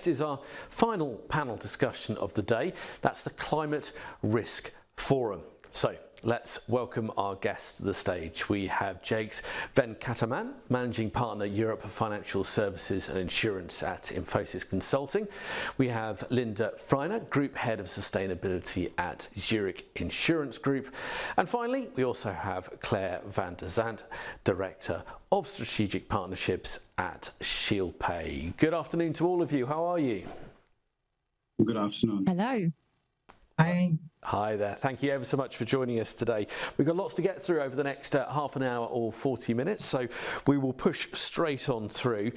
is our final panel discussion of the day. That's the Climate Risk Forum. So let's welcome our guests to the stage. We have Venkataraman, Managing Partner, Europe Financial Services and Insurance at Infosys Consulting. We have Linda Freiner, Group Head of Sustainability at Zurich Insurance Group. And finally, we also have Claire van der Zant, Director of Strategic Partnerships at Shieldpay. Good afternoon to all of you. How are you? Good afternoon. Hello. Hi there. Thank you ever so much for joining us today. We've got lots to get through over the next half an hour or 40 minutes, so we will push straight on through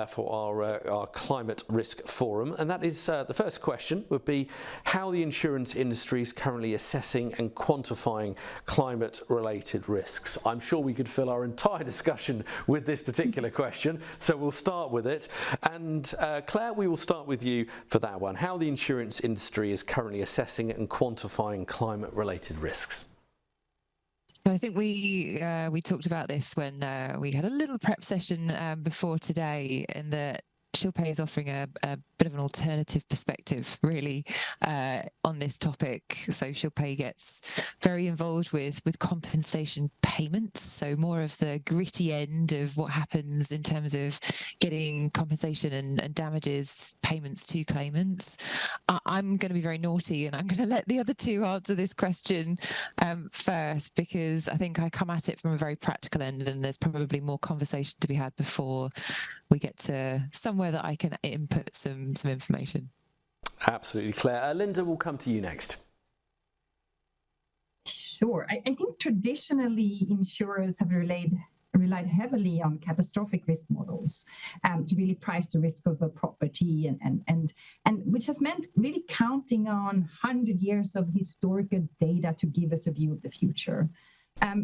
for our Climate Risk Forum. And that is the first question would be how the insurance industry is currently assessing and quantifying climate-related risks. I'm sure we could fill our entire discussion with this particular question, so we'll start with it. And Claire, we will start with you for that one. How the insurance industry is currently assessing and quantifying climate-related risks. I think we talked about this when we had a little prep session before today, in that Shieldpay is offering a bit of an alternative perspective, really, on this topic. So Shieldpay gets very involved with compensation payments, so more of the gritty end of what happens in terms of getting compensation and damages payments to claimants. I'm going to be very naughty, and I'm going to let the other two answer this question first, because I think I come at it from a very practical end, and there's probably more conversation to be had before we get to somewhere that I can input some information. Absolutely, Claire. Linda, will come to you next. Sure. I think traditionally insurers have relied heavily on catastrophic risk models to really price the risk of a property, and which has meant really counting on 100 years of historical data to give us a view of the future.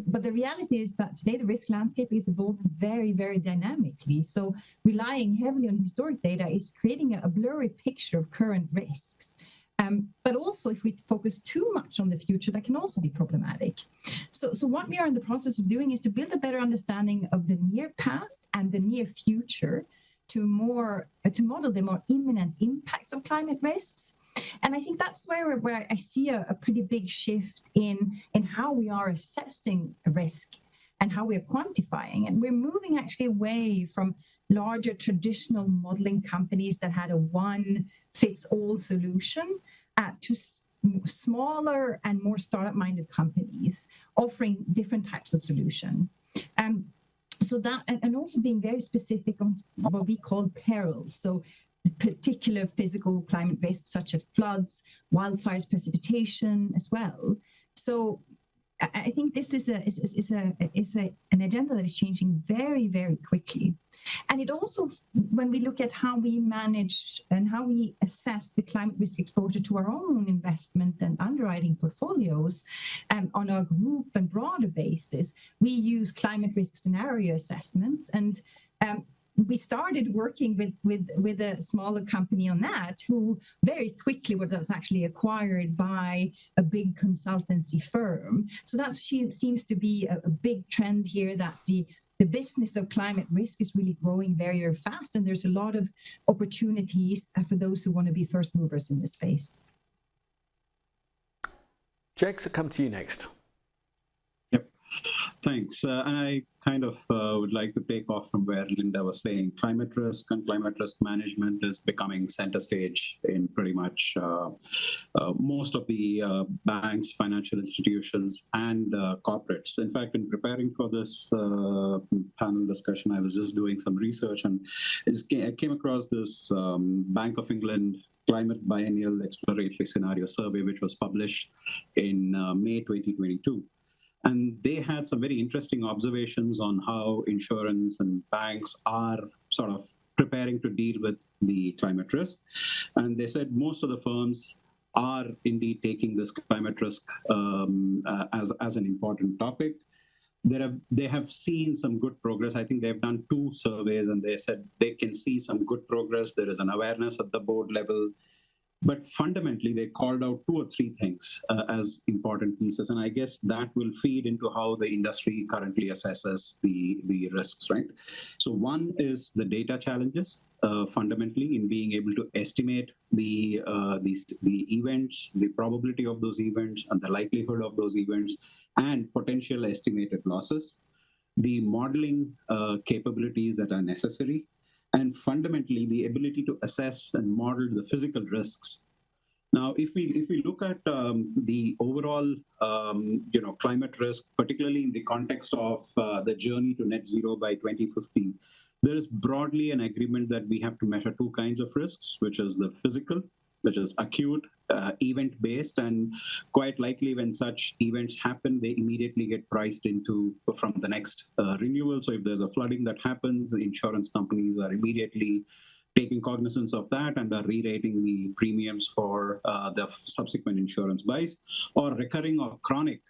But the reality is that today the risk landscape is evolving very, very dynamically. So relying heavily on historic data is creating a blurry picture of current risks. But also, if we focus too much on the future, that can also be problematic. So what we are in the process of doing is to build a better understanding of the near past and the near future to model the more imminent impacts of climate risks. And I think that's where I see a pretty big shift in how we are assessing risk and how we are quantifying. And we're moving actually away from larger traditional modeling companies that had a one-fits-all solution to smaller and more startup-minded companies offering different types of solution. So that, and also being very specific on what we call perils. So particular physical climate risks such as floods, wildfires, precipitation as well. So I think this is an agenda that is changing very, very quickly. And it also, when we look at how we manage and how we assess the climate risk exposure to our own investment and underwriting portfolios on a group and broader basis, we use climate risk scenario assessments. And we started working with a smaller company on that, who very quickly was actually acquired by a big consultancy firm. So that seems to be a big trend here, that the business of climate risk is really growing very, very fast, and there's a lot of opportunities for those who want to be first movers in this space. Jax, I'll come to you next. Yep, thanks. And I kind of would like to take off from where Linda was saying. Climate risk and climate risk management is becoming center stage in pretty much most of the banks, financial institutions, and corporates. In fact, in preparing for this panel discussion, I was just doing some research, and I came across this Bank of England Climate Biennial Exploratory Scenario Survey, which was published in May 2022. And they had some very interesting observations on how insurance and banks are sort of preparing to deal with the climate risk. And they said most of the firms are indeed taking this climate risk as an important topic. They have seen some good progress. I think they've done 2 surveys, and they said they can see some good progress. There is an awareness at the board level. But fundamentally, they called out 2 or 3 things as important pieces. And I guess that will feed into how the industry currently assesses the risks, right? So one is the data challenges, fundamentally, in being able to estimate the events, the probability of those events, and the likelihood of those events, and potential estimated losses, the modeling capabilities that are necessary, and fundamentally the ability to assess and model the physical risks. Now, if we look at the overall climate risk, particularly in the context of the journey to net zero by 2050, there is broadly an agreement that we have to measure 2 kinds of risks, which is the physical, which is acute, event-based, and quite likely when such events happen, they immediately get priced into from the next renewal. So if there's a flooding that happens, the insurance companies are immediately taking cognizance of that and are re-rating the premiums for the subsequent insurance buys, or recurring or chronic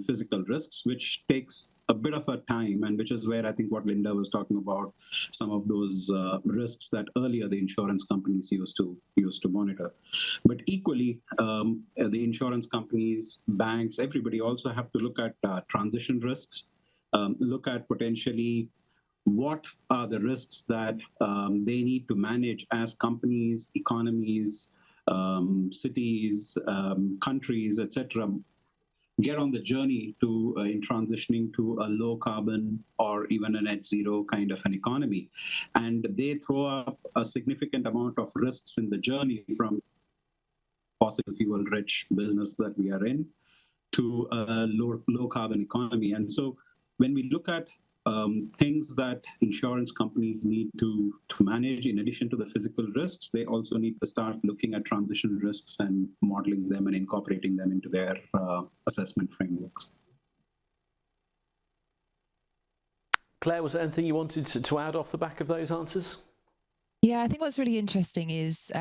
physical risks, which takes a bit of a time, and which is where I think what Linda was talking about, some of those risks that earlier the insurance companies used to monitor. But equally, the insurance companies, banks, everybody also have to look at transition risks, look at potentially what are the risks that they need to manage as companies, economies, cities, countries, etc., get on the journey to in transitioning to a low carbon or even a net zero kind of an economy. And they throw up a significant amount of risks in the journey, from fossil fuel rich business that we are in to a low carbon economy. And so when we look at things that insurance companies need to manage, in addition to the physical risks, they also need to start looking at transition risks and modeling them and incorporating them into their assessment frameworks. Claire, was there anything you wanted to add off the back of those answers? Yeah, I think what's really interesting is,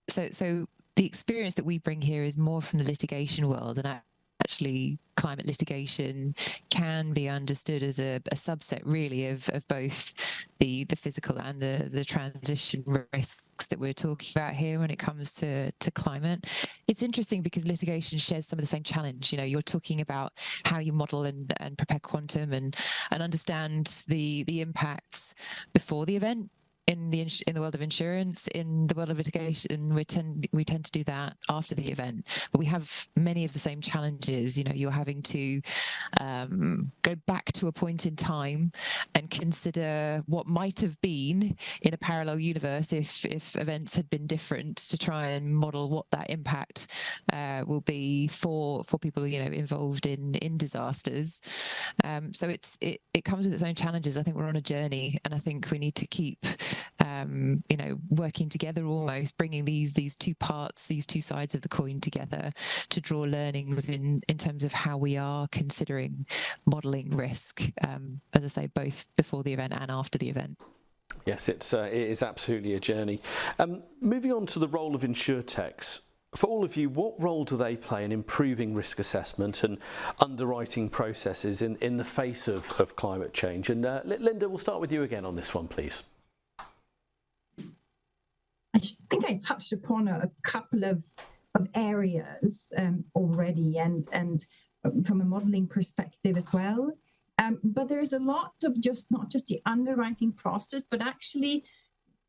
so the experience that we bring here is more from the litigation world, and actually climate litigation can be understood as a subset really of both the physical and the transition risks that we're talking about here when it comes to climate. It's interesting because litigation shares some of the same challenge. You know, you're talking about how you model and prepare quantum and understand the impacts before the event. In the world of insurance, in the world of litigation, we tend to do that after the event. But we have many of the same challenges. You know, you're having to go back to a point in time and consider what might have been in a parallel universe if events had been different, to try and model what that impact will be for people, you know, involved in disasters. So it comes with its own challenges. I think we're on a journey, and I think we need to keep working together, almost bringing these 2 parts, these 2 sides of the coin together to draw learnings in terms of how we are considering modelling risk, as I say, both before the event and after the event. Yes, it is absolutely a journey. Moving on to the role of InsurTechs. For all of you, what role do they play in improving risk assessment and underwriting processes in the face of climate change? And Linda, we'll start with you again on this one, please. I think I touched upon a couple of areas already, and from a modeling perspective as well. But there's a lot of not just the underwriting process, but actually,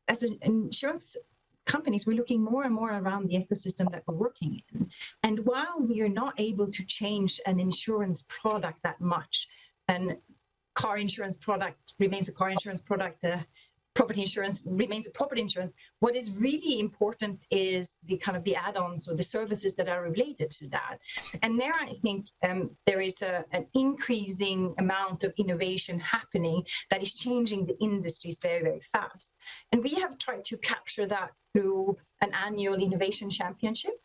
as an insurance companies, we're looking more and more around the ecosystem that we're working in. And while we are not able to change an insurance product that much, and car insurance product remains a car insurance product, property insurance remains a property insurance, what is really important is the kind of the add-ons or the services that are related to that. And there, I think there is an increasing amount of innovation happening that is changing the industries very, very fast. And we have tried to capture that through an annual innovation championship.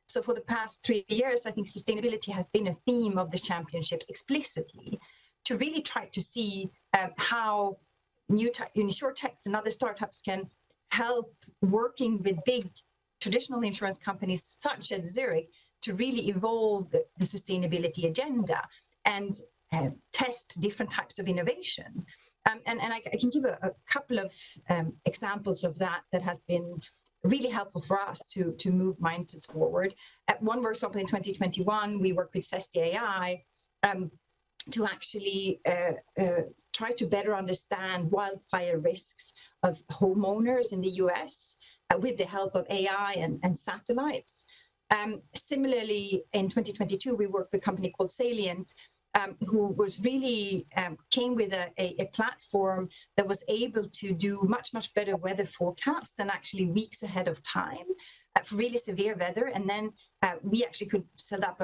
So for the past 3 years, I think sustainability has been a theme of the championships explicitly, to really try to see how new InsurTechs and other startups can help working with big traditional insurance companies such as Zurich to really evolve the sustainability agenda and test different types of innovation. And I can give a couple of examples of that has been really helpful for us to move mindsets forward. One, for example, in 2021, we worked with Zesty AI to actually try to better understand wildfire risks of homeowners in the US with the help of AI and satellites. Similarly, in 2022, we worked with a company called Salient, who was really came with a platform that was able to do much better weather forecasts and actually weeks ahead of time for really severe weather. And then we actually could set up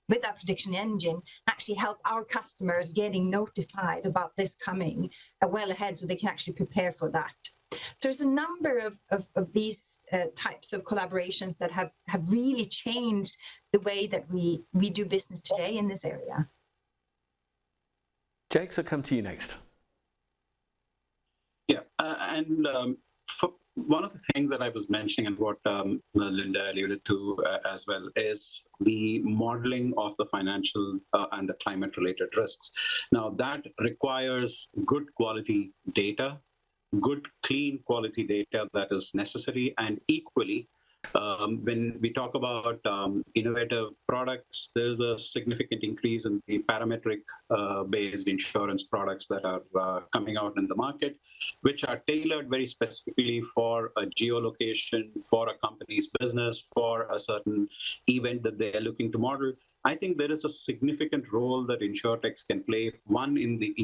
with that prediction engine, actually help our customers getting notified about this coming well ahead so they can actually prepare for that. So there's a number of these types of collaborations that have really changed the way that we do business today in this area. Jake, I'll come to you next. Yeah, one of the things that I was mentioning and what Linda alluded to as well is the modeling of the financial and the climate-related risks. Now, that requires good quality data, good, clean quality data that is necessary, and equally, when we talk about innovative products, there's a significant increase in the parametric-based insurance products that are coming out in the market, which are tailored very specifically for a geolocation, for a company's business, for a certain event that they are looking to model. I think there is a significant role that InsurTechs can play, one in the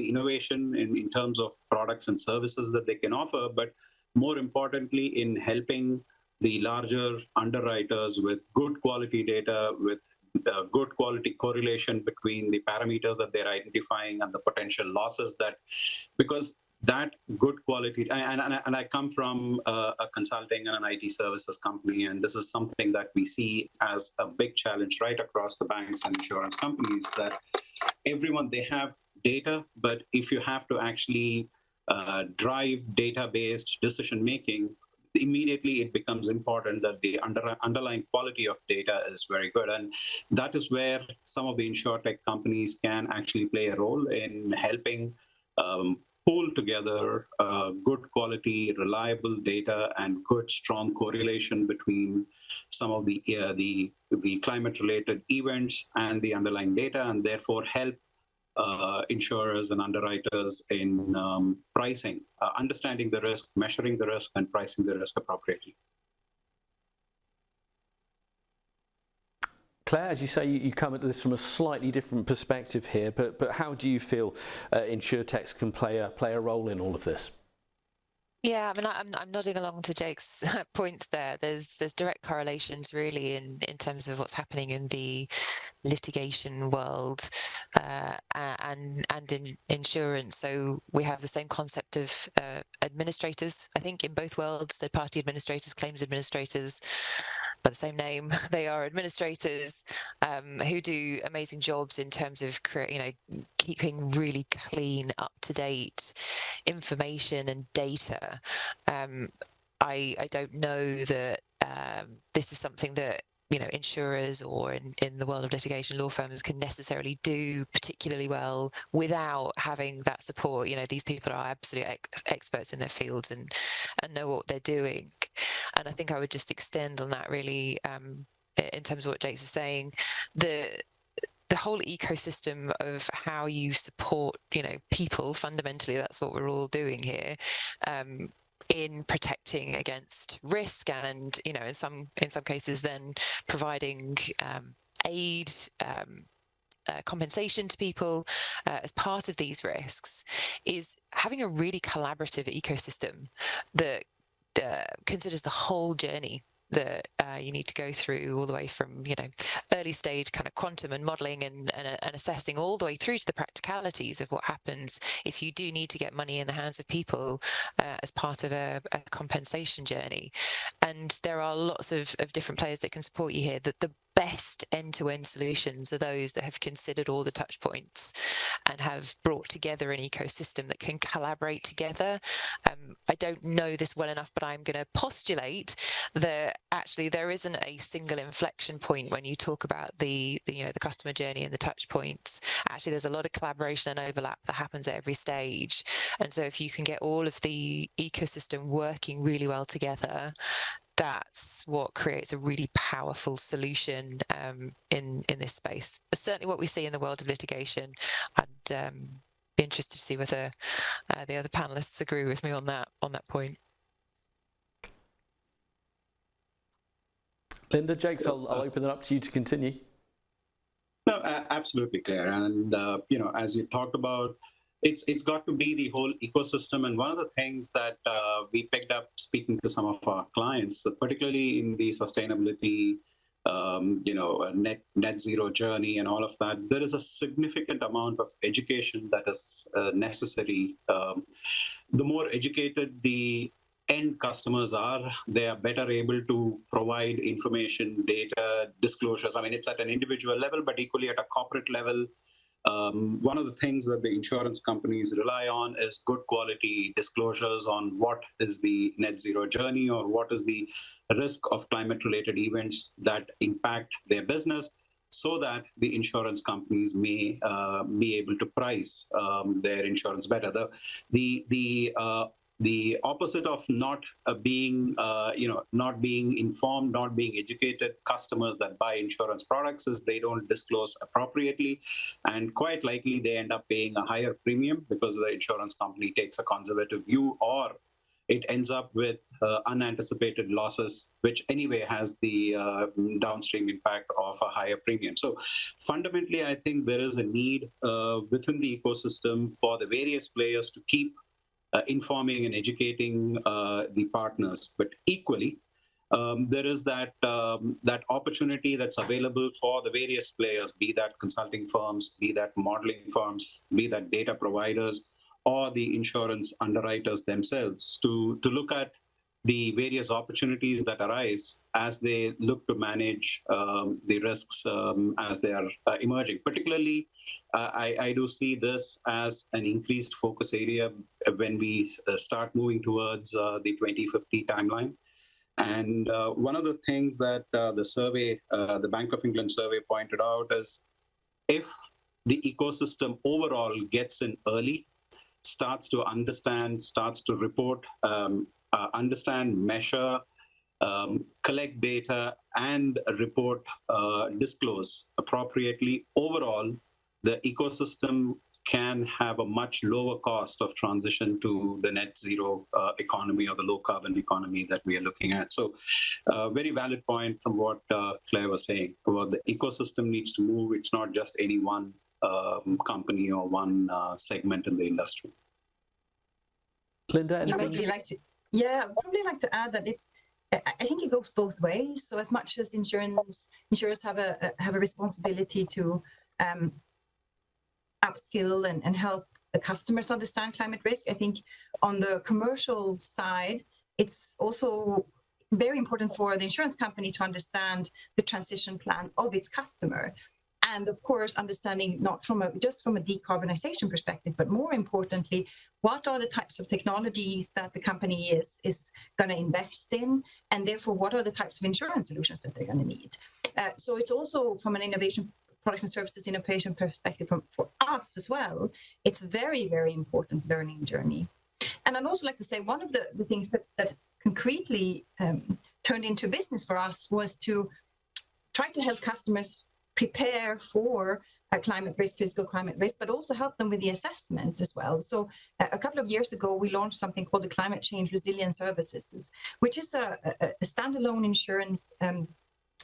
innovation in terms of products and services that they can offer, but more importantly in helping the larger underwriters with good quality data, with good quality correlation between the parameters that they're identifying and the potential losses because that good quality, and I come from a consulting and an IT services company, and this is something that we see as a big challenge right across the banks and insurance companies, that they have data, but if you have to actually drive data-based decision-making, immediately it becomes important that the underlying quality of data is very good. And that is where some of the InsurTech companies can actually play a role in helping pull together good quality, reliable data and good, strong correlation between some of the climate-related events and the underlying data, and therefore help insurers and underwriters in pricing, understanding the risk, measuring the risk, and pricing the risk appropriately. Claire, as you say, you come at this from a slightly different perspective here, but how do you feel InsurTechs can play a role in all of this? Yeah, I mean, I'm nodding along to Jake's points there. There's direct correlations really in terms of what's happening in the litigation world and in insurance. So we have the same concept of administrators. I think in both worlds, third-party administrators, claims administrators, by the same name, they are administrators who do amazing jobs in terms of keeping really clean, up-to-date information and data. I don't know that this is something that insurers or in the world of litigation, law firms can necessarily do particularly well without having that support. These people are absolute experts in their fields and know what they're doing. And I think I would just extend on that really in terms of what Jake's is saying. The whole ecosystem of how you support, people, fundamentally, that's what we're all doing here, in protecting against risk and, in some cases then providing aid, compensation to people as part of these risks, is having a really collaborative ecosystem that considers the whole journey that you need to go through, all the way from early stage kind of quantum and modeling and assessing, all the way through to the practicalities of what happens if you do need to get money in the hands of people as part of a compensation journey. And there are lots of different players that can support you here. That the best end-to-end solutions are those that have considered all the touch points and have brought together an ecosystem that can collaborate together. I don't know this well enough, but I'm going to postulate that actually there isn't a single inflection point when you talk about the customer journey and the touch points. Actually, there's a lot of collaboration and overlap that happens at every stage. And so if you can get all of the ecosystem working really well together, that's what creates a really powerful solution in this space. It's certainly what we see in the world of litigation. I'd be interested to see whether the other panelists agree with me on that point. Linda, Jakes, I'll open it up to you to continue. No, absolutely, Claire. And as you talked about, it's got to be the whole ecosystem. And one of the things that we picked up speaking to some of our clients, particularly in the sustainability, net zero journey and all of that, there is a significant amount of education that is necessary. The more educated the end customers are, they are better able to provide information, data, disclosures. I mean, it's at an individual level, but equally at a corporate level. One of the things that the insurance companies rely on is good quality disclosures on what is the net zero journey or what is the risk of climate-related events that impact their business, so that the insurance companies may be able to price their insurance better. The opposite of not being informed, not being educated customers that buy insurance products is they don't disclose appropriately, and quite likely they end up paying a higher premium because the insurance company takes a conservative view, or it ends up with unanticipated losses, which anyway has the downstream impact of a higher premium. So fundamentally, I think there is a need within the ecosystem for the various players to keep informing and educating the partners, but equally, there is that opportunity that's available for the various players, be that consulting firms, be that modeling firms, be that data providers, or the insurance underwriters themselves, to look at the various opportunities that arise as they look to manage the risks as they are emerging. Particularly, I do see this as an increased focus area when we start moving towards the 2050 timeline. And one of the things that the survey, the Bank of England survey pointed out is, if the ecosystem overall gets in early, starts to understand, starts to report, understand, measure, collect data, and report, disclose appropriately, overall, the ecosystem can have a much lower cost of transition to the net zero economy or the low carbon economy that we are looking at. So very valid point from what Claire was saying about the ecosystem needs to move. It's not just any one company or one segment in the industry. Linda, I'd probably like to add that I think it goes both ways. So as much as insurers have a responsibility to upskill and help the customers understand climate risk, I think on the commercial side, it's also very important for the insurance company to understand the transition plan of its customer. And of course, understanding not just from a decarbonization perspective, but more importantly, what are the types of technologies that the company is going to invest in, and therefore what are the types of insurance solutions that they're going to need. So it's also from an innovation, products and services innovation perspective for us as well. It's a very, very important learning journey. And I'd also like to say one of the things that concretely turned into business for us was to try to help customers prepare for a climate risk, physical climate risk, but also help them with the assessments as well. So a couple of years ago, we launched something called the Climate Change Resilience Services, which is a standalone insurance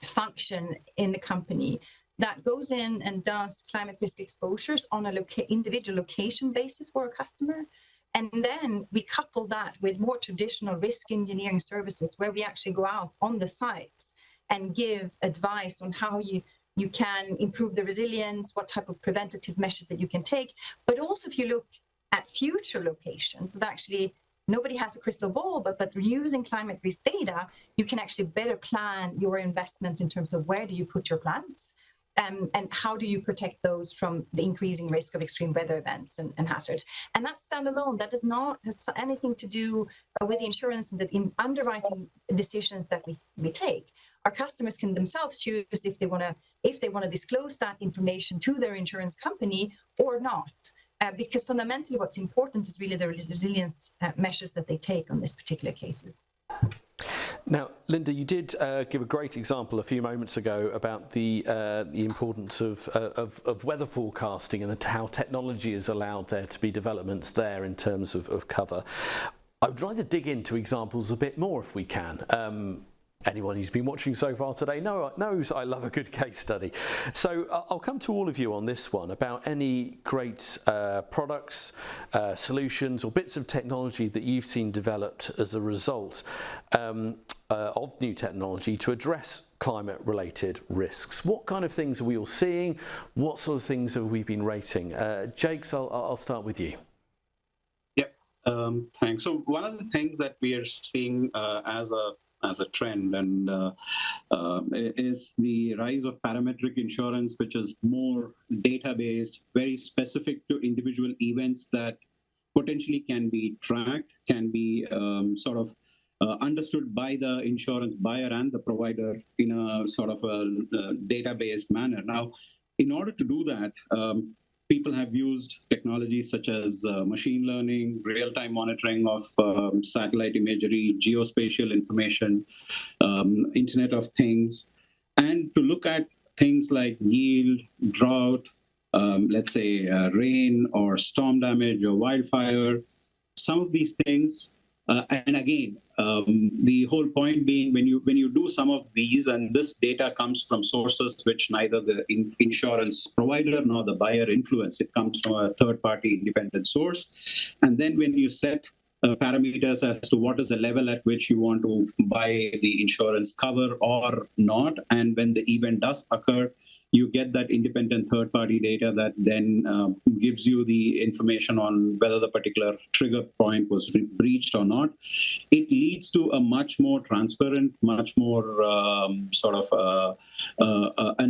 function in the company that goes in and does climate risk exposures on an individual location basis for a customer. And then we couple that with more traditional risk engineering services where we actually go out on the sites and give advice on how you can improve the resilience, what type of preventative measures that you can take. But also if you look at future locations, so that actually nobody has a crystal ball, but using climate risk data, you can actually better plan your investment in terms of where do you put your plants, and how do you protect those from the increasing risk of extreme weather events and hazards. And that's standalone. That does not have anything to do with the insurance and the underwriting decisions that we take. Our customers can themselves choose if they want to disclose that information to their insurance company or not. Because fundamentally what's important is really the resilience measures that they take on this particular cases. Now, Linda, you did give a great example a few moments ago about the importance of weather forecasting and how technology has allowed there to be developments there in terms of cover. I would like to dig into examples a bit more if we can. Anyone who's been watching so far today knows I love a good case study. So I'll come to all of you on this one about any great products, solutions or bits of technology that you've seen developed as a result of new technology to address climate-related risks. What kind of things are we all seeing? What sort of things have we been rating? Jakes, I'll start with you. Yep, thanks. So one of the things that we are seeing as a trend and is the rise of parametric insurance, which is more data-based, very specific to individual events that potentially can be tracked, can be understood by the insurance buyer and the provider in a sort of a data-based manner. Now, in order to do that, people have used technologies such as machine learning, real-time monitoring of satellite imagery, geospatial information, Internet of Things, and to look at things like yield, drought, let's say rain or storm damage or wildfire, some of these things. And again, the whole point being when you do some of these, and this data comes from sources which neither the insurance provider nor the buyer influence, it comes from a third-party independent source. And then when you set parameters as to what is the level at which you want to buy the insurance cover or not, and when the event does occur, you get that independent third-party data that then gives you the information on whether the particular trigger point was breached or not. It leads to a much more transparent, much more an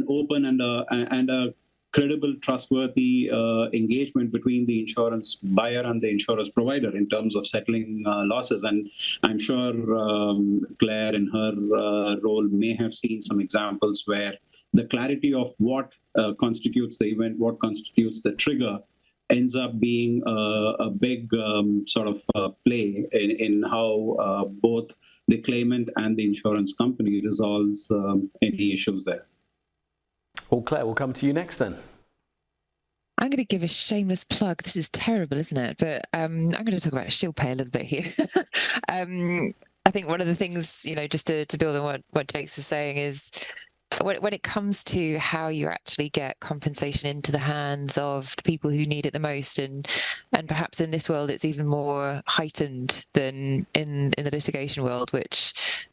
open and a credible, trustworthy engagement between the insurance buyer and the insurance provider in terms of settling losses. And I'm sure Claire in her role may have seen some examples where the clarity of what constitutes the event, what constitutes the trigger, ends up being a big play in how both the claimant and the insurance company resolves any issues there. Well, Claire, we'll come to you next then. I'm going to give a shameless plug. This is terrible, isn't it? But I'm going to talk about Shieldpay a little bit here. I think one of the things, just to build on what Jakes is saying is, when it comes to how you actually get compensation into the hands of the people who need it the most, and perhaps in this world it's even more heightened than in the litigation world, which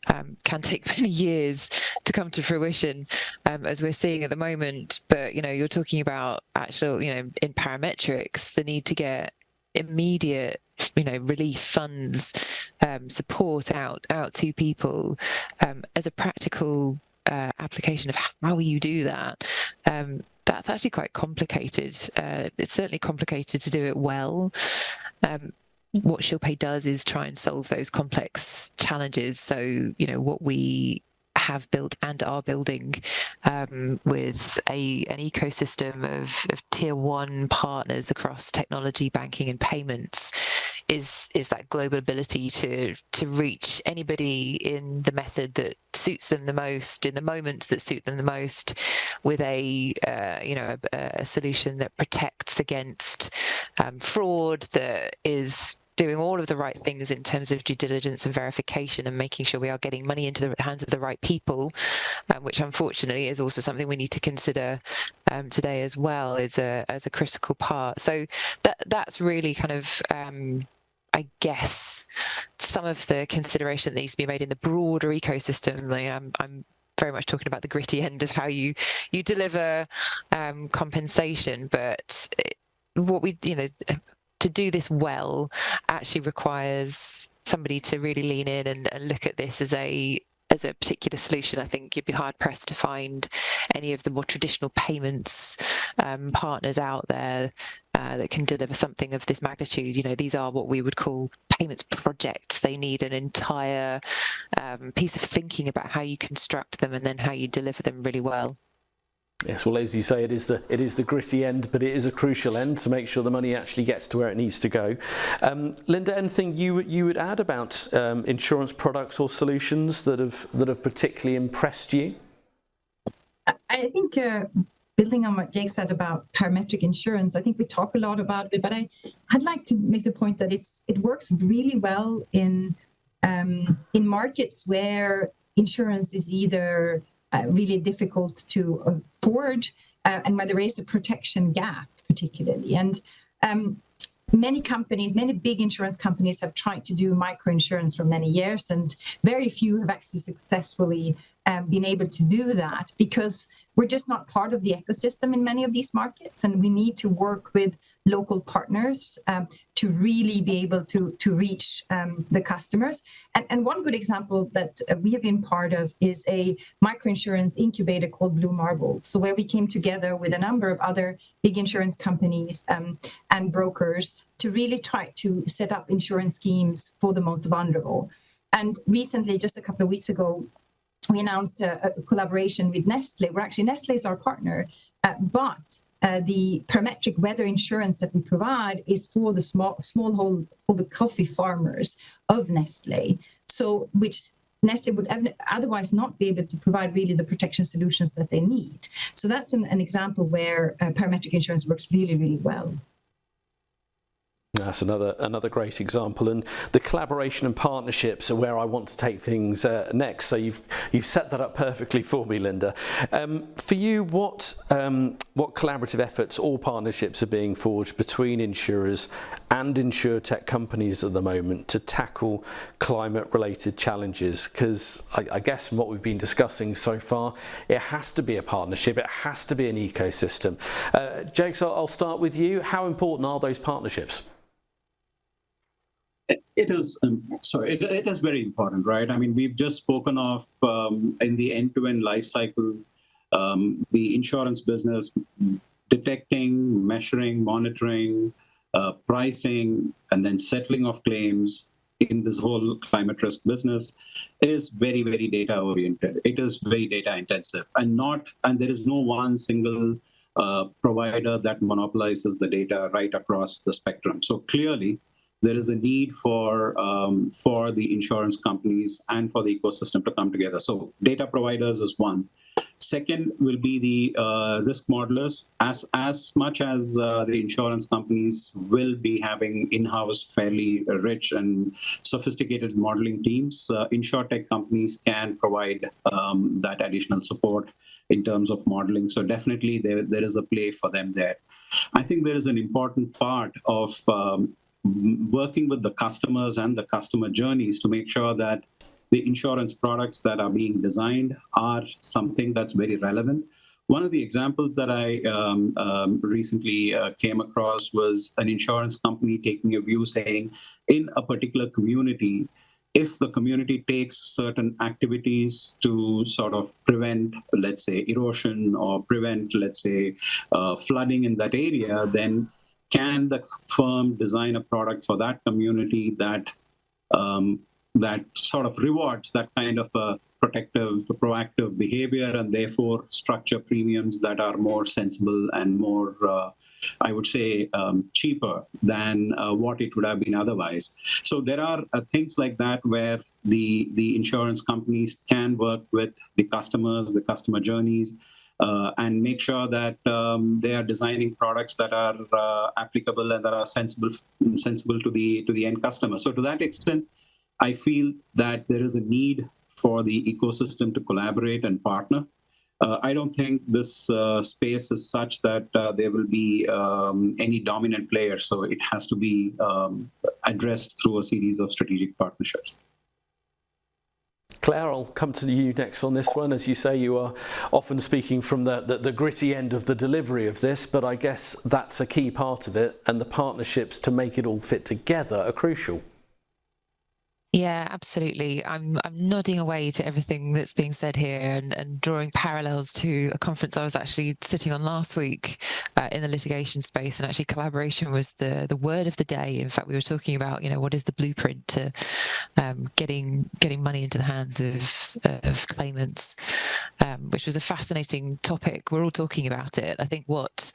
can take many years to come to fruition, as we're seeing at the moment. But you're talking about actual, in parametrics, the need to get immediate relief funds, support out to people as a practical application of how you do that. That's actually quite complicated. It's certainly complicated to do it well. What Shieldpay does is try and solve those complex challenges. So, what we have built and are building with an ecosystem of tier one partners across technology, banking and payments is that global ability to reach anybody in the method that suits them the most, in the moments that suit them the most, with a solution that protects against fraud, that is doing all of the right things in terms of due diligence and verification, and making sure we are getting money into the hands of the right people, which unfortunately is also something we need to consider today as well as a critical part. So that's really kind of I guess some of the consideration that needs to be made in the broader ecosystem. I'm very much talking about the gritty end of how you deliver compensation, but what we to do this well actually requires somebody to really lean in and look at this as a particular solution. I think you'd be hard pressed to find any of the more traditional payments partners out there that can deliver something of this magnitude. You know, these are what we would call payments projects. They need an entire piece of thinking about how you construct them and then how you deliver them really well. Yes, well, as you say, it is the gritty end, but it is a crucial end to make sure the money actually gets to where it needs to go. Linda, anything you would add about insurance products or solutions that have particularly impressed you? I think building on what Jake said about parametric insurance, I think we talk a lot about it, but I'd like to make the point that it works really well in markets where insurance is either really difficult to afford, and where there is a protection gap, particularly. And many big insurance companies have tried to do microinsurance for many years, and very few have actually successfully been able to do that because we're just not part of the ecosystem in many of these markets, and we need to work with local partners to really be able to reach the customers. And one good example that we have been part of is a microinsurance incubator called Blue Marble. So where we came together with a number of other big insurance companies and brokers to really try to set up insurance schemes for the most vulnerable. And recently, just a couple of weeks ago, we announced a collaboration with Nestle, where actually Nestle is our partner, but the parametric weather insurance that we provide is for the smallholder coffee farmers of Nestle, so which Nestle would otherwise not be able to provide really the protection solutions that they need. So that's an example where parametric insurance works really, really well. That's another great example, and the collaboration and partnerships are where I want to take things next. So you've set that up perfectly for me, Linda. For you, what collaborative efforts or partnerships are being forged between insurers and InsurTech companies at the moment to tackle climate-related challenges? Because I guess from what we've been discussing so far, it has to be a partnership. It has to be an ecosystem. Jake, so I'll start with you. How important are those partnerships? It is it is very important, right? I mean, we've just spoken of in the end-to-end life cycle, the insurance business detecting, measuring, monitoring, pricing, and then settling of claims in this whole climate risk business is very, very data oriented. It is very data intensive, and there is no one single provider that monopolizes the data right across the spectrum. So clearly, there is a need for the insurance companies and for the ecosystem to come together. So data providers is one. Second will be the risk modelers. As much as the insurance companies will be having in-house fairly rich and sophisticated modeling teams, InsurTech companies can provide that additional support in terms of modeling. So definitely there is a play for them there. I think there is an important part of working with the customers and the customer journeys to make sure that the insurance products that are being designed are something that's very relevant. One of the examples that I recently came across was an insurance company taking a view saying, in a particular community, if the community takes certain activities to sort of prevent, let's say, erosion or prevent, let's say, flooding in that area, then can the firm design a product for that community that sort of rewards that kind of a proactive behavior, and therefore structure premiums that are more sensible and more, I would say, cheaper than what it would have been otherwise. So there are things like that where the insurance companies can work with the customers, the customer journeys, and make sure that they are designing products that are applicable and that are sensible to the end customer. So to that extent, I feel that there is a need for the ecosystem to collaborate and partner. I don't think this space is such that there will be any dominant player, so it has to be addressed through a series of strategic partnerships. Claire, I'll come to you next on this one. As you say, you are often speaking from the gritty end of the delivery of this, but I guess that's a key part of it, and the partnerships to make it all fit together are crucial. Yeah, absolutely. I'm nodding away to everything that's being said here and drawing parallels to a conference I was actually sitting on last week in the litigation space, and actually collaboration was the word of the day. In fact, we were talking about, what is the blueprint to getting money into the hands of claimants, which was a fascinating topic. We're all talking about it. I think what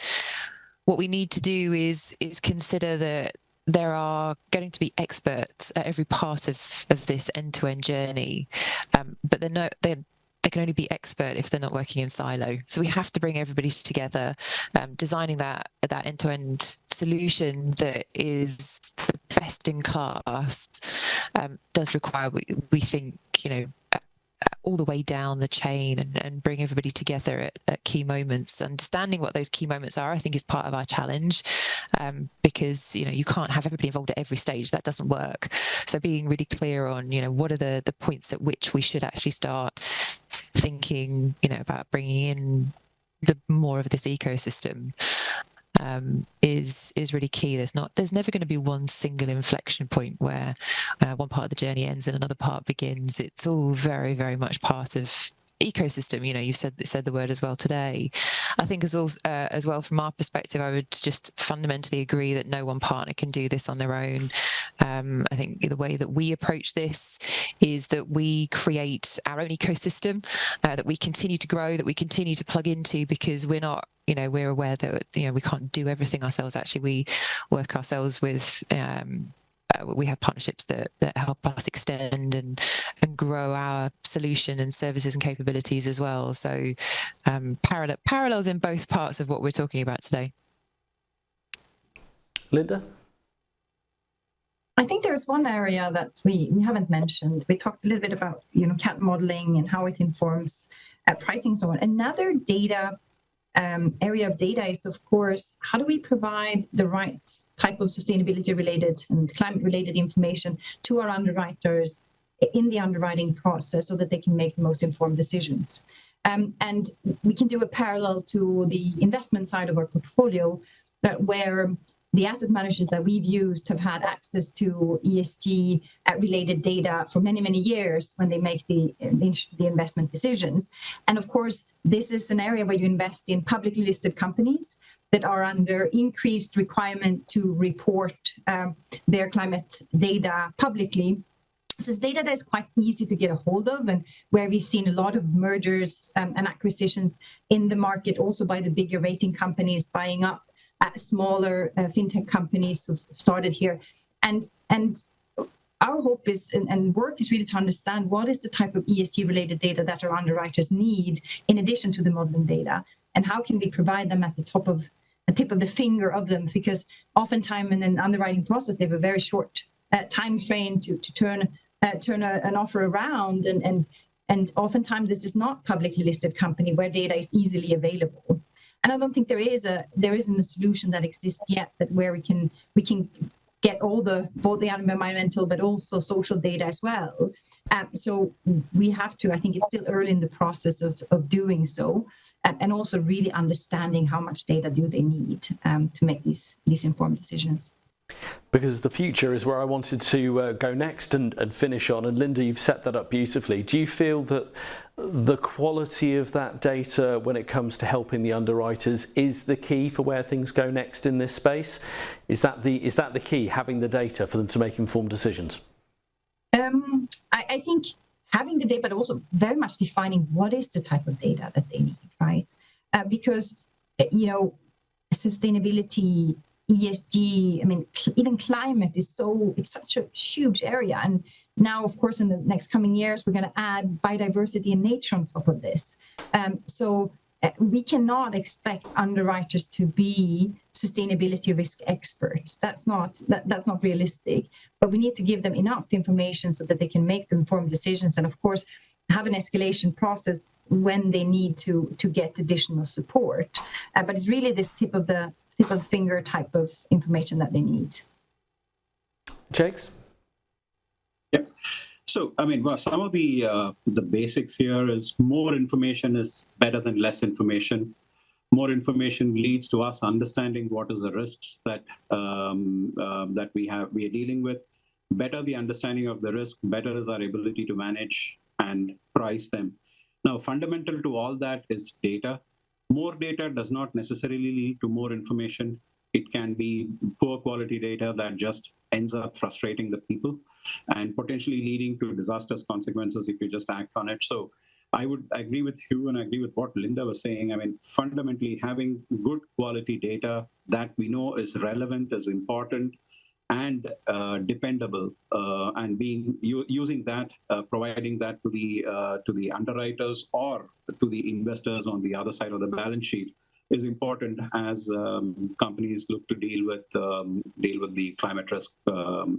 we need to do is consider that there are going to be experts at every part of this end-to-end journey, but they can only be expert if they're not working in silo. So we have to bring everybody together. Designing that end-to-end solution that is the best in class does require, we think, all the way down the chain and bring everybody together at key moments. Understanding what those key moments are, I think, is part of our challenge, because you can't have everybody involved at every stage. That doesn't work. So being really clear on what are the points at which we should actually start thinking about bringing in the more of this ecosystem is really key. There's never going to be one single inflection point where one part of the journey ends and another part begins. It's all very, very much part of ecosystem. You've said the word as well today. I think as well from our perspective, I would just fundamentally agree that no one partner can do this on their own. I think the way that we approach this is that we create our own ecosystem that we continue to grow, that we continue to plug into, because we're not, we're aware that we can't do everything ourselves. Actually, we work ourselves with we have partnerships that help us extend and grow our solution and services and capabilities as well. So parallels in both parts of what we're talking about today. Linda? I think there's one area that we haven't mentioned. We talked a little bit about CAT modeling and how it informs pricing and so on. Another area of data is, of course, how do we provide the right type of sustainability related and climate related information to our underwriters in the underwriting process so that they can make the most informed decisions. And we can do a parallel to the investment side of our portfolio, where the asset managers that we've used have had access to ESG related data for many, many years when they make the investment decisions. And of course, this is an area where you invest in publicly listed companies that are under increased requirement to report their climate data publicly. So it's data that is quite easy to get a hold of, and where we've seen a lot of mergers and acquisitions in the market, also by the bigger rating companies buying up smaller fintech companies who've started here. And our hope is and work is really to understand what is the type of ESG related data that our underwriters need in addition to the modeling data, and how can we provide them at the tip of the finger of them, because oftentimes in an underwriting process they have a very short time frame to turn an offer around, and oftentimes this is not publicly listed company where data is easily available. And I don't think there isn't a solution that exists yet that where we can get all both the environmental but also social data as well. So we have to, I think it's still early in the process of doing so, and also really understanding how much data do they need to make these informed decisions. Because the future is where I wanted to go next and finish on. And Linda, you've set that up beautifully. Do you feel that the quality of that data when it comes to helping the underwriters is the key for where things go next in this space? Is that the key, having the data for them to make informed decisions? I think having the data, but also very much defining what is the type of data that they need, right? Because, sustainability, ESG, even climate is it's such a huge area. And now, of course, in the next coming years, we're going to add biodiversity and nature on top of this. So we cannot expect underwriters to be sustainability risk experts. That's not realistic. But we need to give them enough information so that they can make the informed decisions, and of course, have an escalation process when they need to get additional support. But it's really this tip of the finger type of information that they need. Jakes? Yep. So, I mean, well, some of the basics here is more information is better than less information. More information leads to us understanding what is the risks that that we are dealing with. Better the understanding of the risk, better is our ability to manage and price them. Now, fundamental to all that is data. More data does not necessarily lead to more information. It can be poor quality data that just ends up frustrating the people and potentially leading to disastrous consequences if you just act on it. So I would agree with you and agree with what Linda was saying. I mean, fundamentally, having good quality data that we know is relevant, is important, and dependable, and using that, providing that to the underwriters or to the investors on the other side of the balance sheet is important as companies look to deal with the climate risk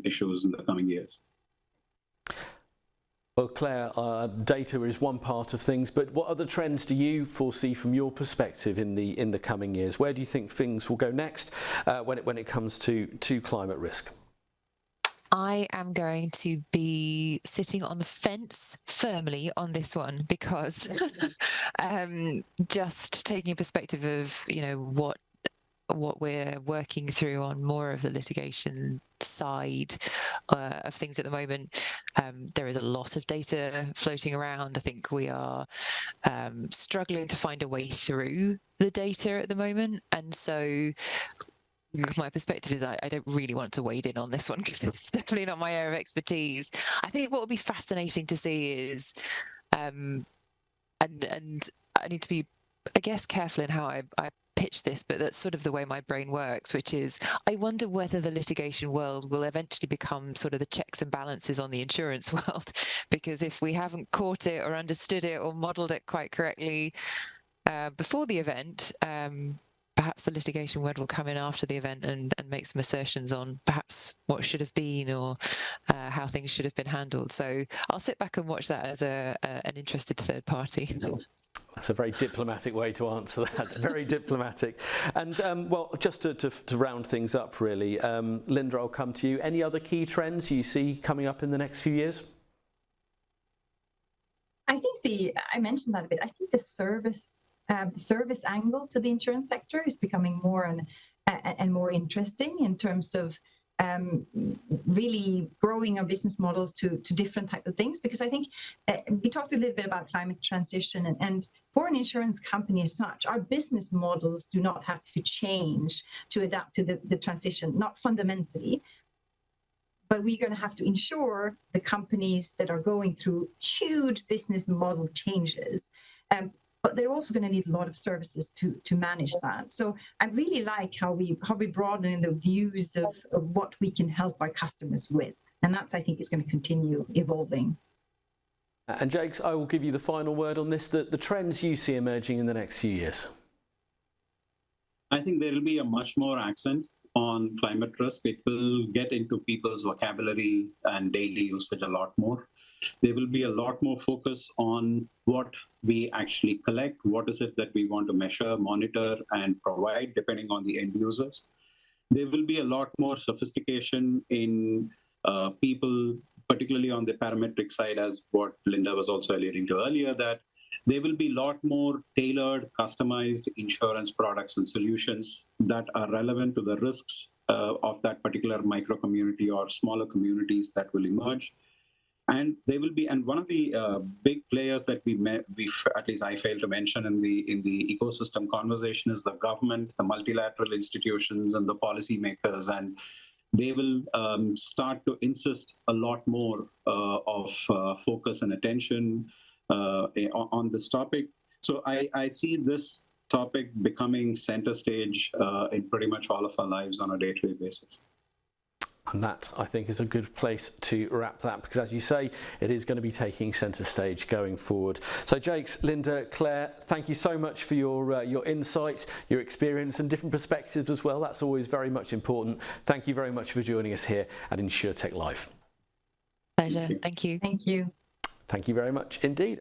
issues in the coming years. Well, Claire, data is one part of things, but what other trends do you foresee from your perspective in the coming years? Where do you think things will go next when it comes to climate risk? I am going to be sitting on the fence firmly on this one because just taking a perspective of, you know, what we're working through on more of the litigation side of things at the moment, there is a lot of data floating around. I think we are struggling to find a way through the data at the moment, and so my perspective is I don't really want to wade in on this one because it's definitely not my area of expertise. I think what would be fascinating to see is, and I need to be, I guess, careful in how I pitch this, but that's sort of the way my brain works, which is I wonder whether the litigation world will eventually become sort of the checks and balances on the insurance world, because if we haven't caught it or understood it or modeled it quite correctly before the event, perhaps the litigation world will come in after the event and make some assertions on perhaps what should have been or how things should have been handled. So I'll sit back and watch that as an interested third party. That's a very diplomatic way to answer that. Very diplomatic. And well, just to round things up, really, Linda, I'll come to you. Any other key trends you see coming up in the next few years? I think I mentioned that a bit. I think the service angle to the insurance sector is becoming more and more interesting in terms of really growing our business models to different types of things. Because I think we talked a little bit about climate transition, and for an insurance company as such, our business models do not have to change to adapt to the transition, not fundamentally. But we're going to have to ensure the companies that are going through huge business model changes, but they're also going to need a lot of services to manage that. So I really like how we broaden the views of what we can help our customers with. And that, I think, is going to continue evolving. And Jakes, I will give you the final word on this, the trends you see emerging in the next few years. I think there will be a much more accent on climate risk. It will get into people's vocabulary and daily usage a lot more. There will be a lot more focus on what we actually collect, what is it that we want to measure, monitor, and provide, depending on the end users. There will be a lot more sophistication in people, particularly on the parametric side, as what Linda was also alluding to earlier, that there will be a lot more tailored, customized insurance products and solutions that are relevant to the risks of that particular micro community or smaller communities that will emerge. And there will be, and one of the big players that we at least I failed to mention in the ecosystem conversation is the government, the multilateral institutions, and the policymakers, and they will start to insist a lot more of focus and attention on this topic. So I see this topic becoming center stage in pretty much all of our lives on a day-to-day basis. And that, I think, is a good place to wrap that, because as you say, it is going to be taking centre stage going forward. So Jakes, Linda, Claire, thank you so much for your insights, your experience and different perspectives as well. That's always very much important. Thank you very much for joining us here at InsurTech Live. Pleasure. Thank you. Thank you. Thank you very much indeed.